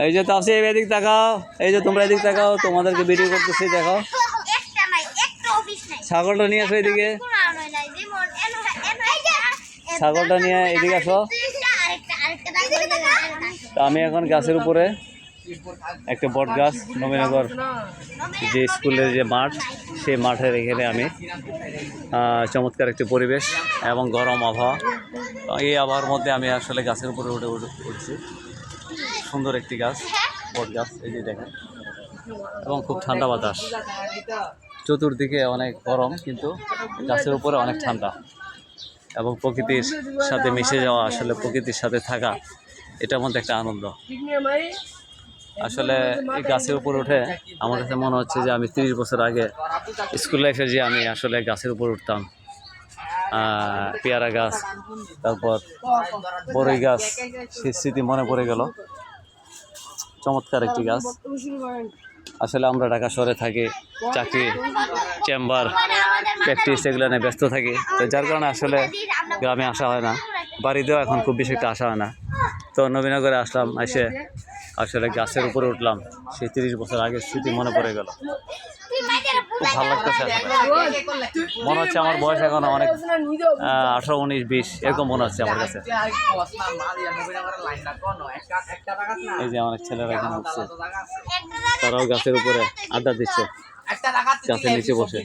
এই যে তাফসীর এদিক তাকাও, এই যে তোমরা এদিক তাকাও, তোমাদেরকে ভিডিও করতেছি দেখো। ছাগলটা নিয়ে আসো এদিকে, ছাগলটা নিয়ে এদিকে আসো। তো আমি এখন গাছের উপরে একটা বট গাছ, নবীনগর যে স্কুলের যে মাঠ, সেই মাঠের এখানে আমি চমৎকার একটি পরিবেশ এবং গরম আবহাওয়া, এই আবহাওয়ার মধ্যে আমি আসলে গাছের উপরে উঠছি। সুন্দর একটি গাছ, বট গাছ, এই যে দেখেন, এবং খুব ঠান্ডা বাতাস। চতুর্দিকে অনেক গরম, কিন্তু গাছের উপরে অনেক ঠান্ডা এবং প্রকৃতির সাথে মিশে যাওয়া, আসলে প্রকৃতির সাথে থাকা, এটার মধ্যে একটা আনন্দ। আসলে এই গাছের উপর উঠে আমার কাছে মনে হচ্ছে যে আমি 30 বছর আগে স্কুল লাইফে যে আমি আসলে গাছের উপর উঠতাম, পেয়ারা গাছ, তারপর বড়ই গাছ, সেই স্মৃতি মনে পড়ে গেল। চমৎকার একটি গাছ। আসলে আমরা ঢাকা শহরে থাকি, চাকরি, চেম্বার, প্র্যাকটিস এগুলো নিয়ে ব্যস্ত থাকি, তো যার কারণে আসলে গ্রামে আসা হয় না, বাড়িতেও এখন খুব বেশি একটা আসা হয় না। তো নবীনগরে আসলাম, এসে আসলে গাছের উপরে উঠলাম, সেই 30 বছর আগের স্মৃতি মনে পড়ে গেল। খুব ভালো লাগতেছে। মনে হচ্ছে আমার বয়স এখন অনেক 18, 19, 20 এরকম মনে হচ্ছে আমার কাছে। এই যে অনেক ছেলেরা এখানে উঠছে, তারাও গাছের উপরে আড্ডা দিচ্ছে, গাছের নিচে বসে।